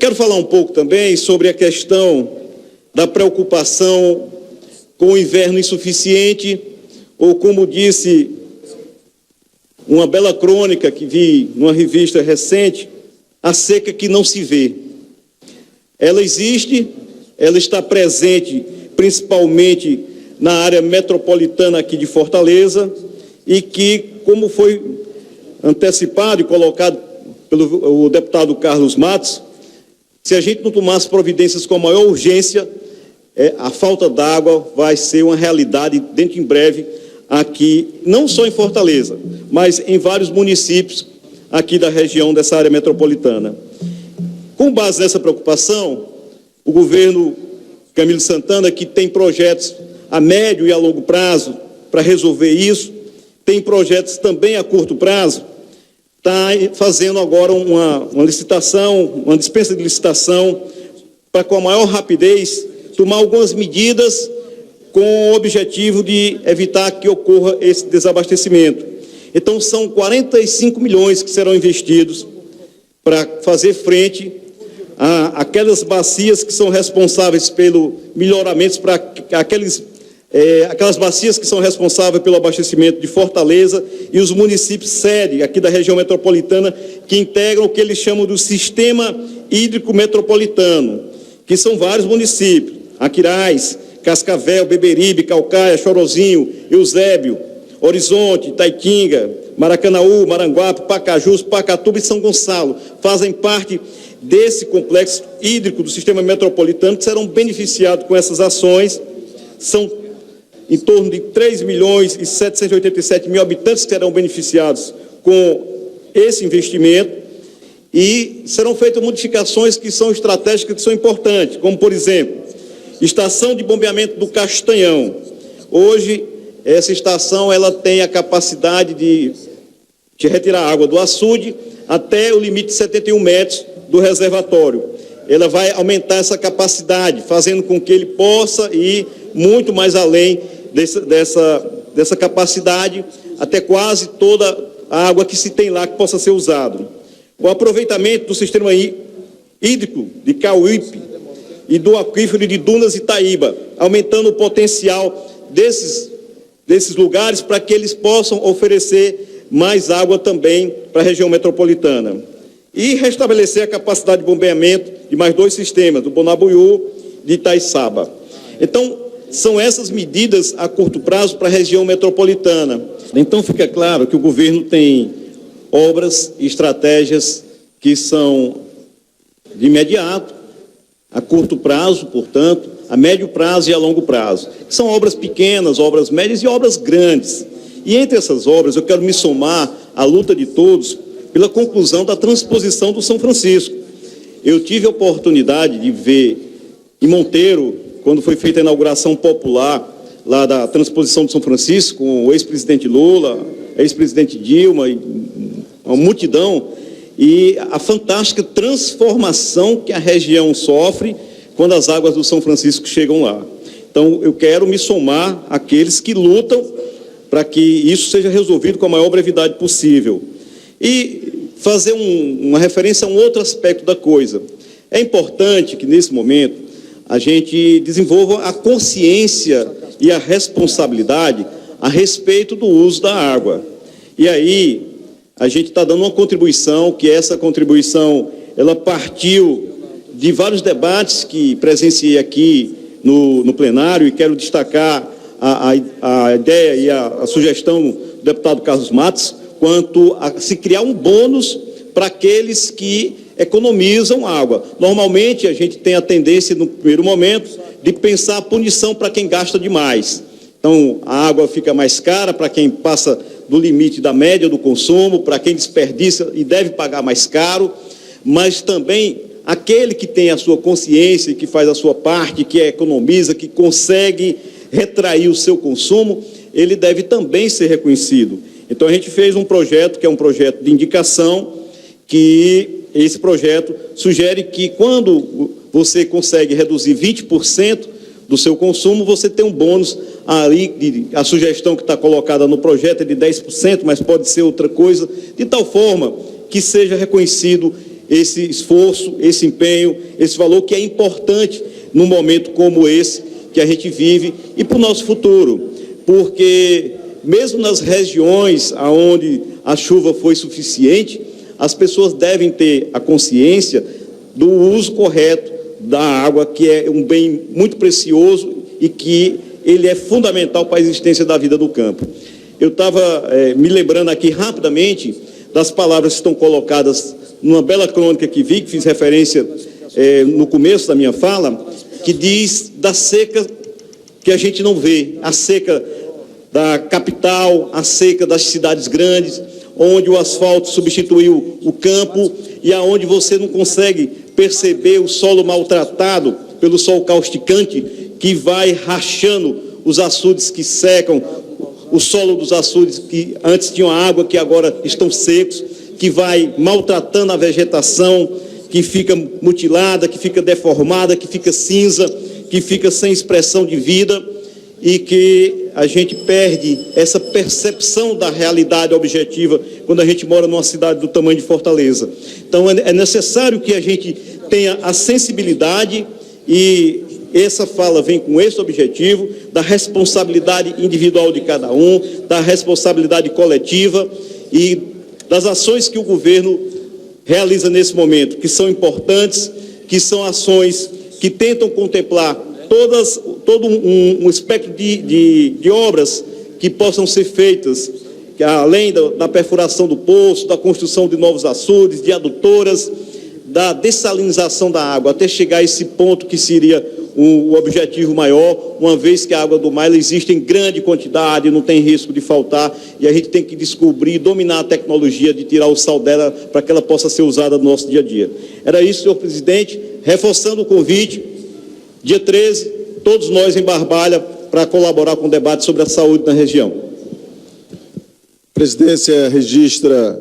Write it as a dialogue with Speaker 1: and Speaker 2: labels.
Speaker 1: quero falar um pouco também sobre a questão da preocupação com o inverno insuficiente, ou como disse uma bela crônica que vi numa revista recente, a seca que não se vê. Ela existe, ela está presente principalmente na área metropolitana aqui de Fortaleza e que, como foi antecipado e colocado pelo deputado Carlos Matos, se a gente não tomasse providências com a maior urgência, a falta d'água vai ser uma realidade dentro em breve aqui, não só em Fortaleza, mas em vários municípios aqui da região dessa área metropolitana. Com base nessa preocupação, o governo Camilo Santana, que tem projetos a médio e a longo prazo para resolver isso, tem projetos também a curto prazo, está fazendo agora uma licitação, uma dispensa de licitação, para com a maior rapidez tomar algumas medidas com o objetivo de evitar que ocorra esse desabastecimento. Então, são 45 milhões que serão investidos para fazer frente àquelas bacias que são responsáveis pelo melhoramento, para aquelas bacias que são responsáveis pelo abastecimento de Fortaleza e os municípios sede aqui da região metropolitana, que integram o que eles chamam do Sistema Hídrico Metropolitano, que são vários municípios: Aquiraz, Cascavel, Beberibe, Calcaia, Chorozinho, Eusébio, Horizonte, Itaitinga, Maracanaú, Maranguape, Pacajus, Pacatuba e São Gonçalo. Fazem parte desse complexo hídrico do sistema metropolitano, que serão beneficiados com essas ações. São em torno de 3.787.000 habitantes que serão beneficiados com esse investimento, e serão feitas modificações que são estratégicas, que são importantes, como, por exemplo, estação de bombeamento do Castanhão. Hoje, essa estação ela tem a capacidade de retirar água do açude até o limite de 71 metros do reservatório. Ela vai aumentar essa capacidade, fazendo com que ele possa ir muito mais além dessa capacidade, até quase toda a água que se tem lá que possa ser usado. O aproveitamento do sistema hídrico de Cauípe e do aquífero de Dunas e Itaíba, aumentando o potencial desses lugares para que eles possam oferecer mais água também para a região metropolitana. E restabelecer a capacidade de bombeamento de mais 2 sistemas, do Bonabuiú e de Itaiçaba. Então, são essas medidas a curto prazo para a região metropolitana. Então, fica claro que o governo tem obras e estratégias que são de imediato, a curto prazo, portanto, a médio prazo e a longo prazo. São obras pequenas, obras médias e obras grandes. E entre essas obras, eu quero me somar à luta de todos pela conclusão da transposição do São Francisco. Eu tive a oportunidade de ver em Monteiro, quando foi feita a inauguração popular lá da transposição do São Francisco, com o ex-presidente Lula, ex-presidente Dilma, e uma multidão, e a fantástica transformação que a região sofre quando as águas do São Francisco chegam lá. Então, eu quero me somar àqueles que lutam para que isso seja resolvido com a maior brevidade possível. E fazer uma referência a um outro aspecto da coisa. É importante que, nesse momento, a gente desenvolva a consciência e a responsabilidade a respeito do uso da água. E aí, a gente está dando uma contribuição, que essa contribuição, ela partiu de vários debates que presenciei aqui no plenário, e quero destacar a ideia e a sugestão do deputado Carlos Matos, quanto a se criar um bônus para aqueles que economizam água. Normalmente, a gente tem a tendência, no primeiro momento, de pensar a punição para quem gasta demais. Então, a água fica mais cara para quem passa do limite da média do consumo, para quem desperdiça e deve pagar mais caro, mas também aquele que tem a sua consciência, que faz a sua parte, que economiza, que consegue retrair o seu consumo, ele deve também ser reconhecido. Então, a gente fez um projeto, que é um projeto de indicação, que esse projeto sugere que quando você consegue reduzir 20% do seu consumo, você tem um bônus ali, a sugestão que está colocada no projeto é de 10%, mas pode ser outra coisa, de tal forma que seja reconhecido esse esforço, esse empenho, esse valor que é importante num momento como esse que a gente vive e para o nosso futuro, porque mesmo nas regiões onde a chuva foi suficiente, as pessoas devem ter a consciência do uso correto da água, que é um bem muito precioso e que ele é fundamental para a existência da vida do campo. Eu estava me lembrando aqui rapidamente das palavras que estão colocadas numa bela crônica que vi, que fiz referência no começo da minha fala, que diz da seca que a gente não vê, a seca da capital, a seca das cidades grandes, onde o asfalto substituiu o campo e aonde você não consegue perceber o solo maltratado pelo sol causticante que vai rachando os açudes que secam, o solo dos açudes que antes tinham água, que agora estão secos, que vai maltratando a vegetação, que fica mutilada, que fica deformada, que fica cinza, que fica sem expressão de vida e que a gente perde essa percepção da realidade objetiva quando a gente mora numa cidade do tamanho de Fortaleza. Então é necessário que a gente tenha a sensibilidade e essa fala vem com esse objetivo da responsabilidade individual de cada um, da responsabilidade coletiva e das ações que o governo realiza nesse momento, que são importantes, que são ações que tentam contemplar todo um espectro de obras que possam ser feitas, que além da perfuração do poço, da construção de novos açudes, de adutoras, da dessalinização da água, até chegar a esse ponto que seria o objetivo maior, uma vez que a água do mar ela existe em grande quantidade, não tem risco de faltar, e a gente tem que descobrir, dominar a tecnologia de tirar o sal dela para que ela possa ser usada no nosso dia a dia. Era isso, senhor presidente, reforçando o convite, dia 13, todos nós em Barbalha, para colaborar com o debate sobre a saúde na região.
Speaker 2: A presidência registra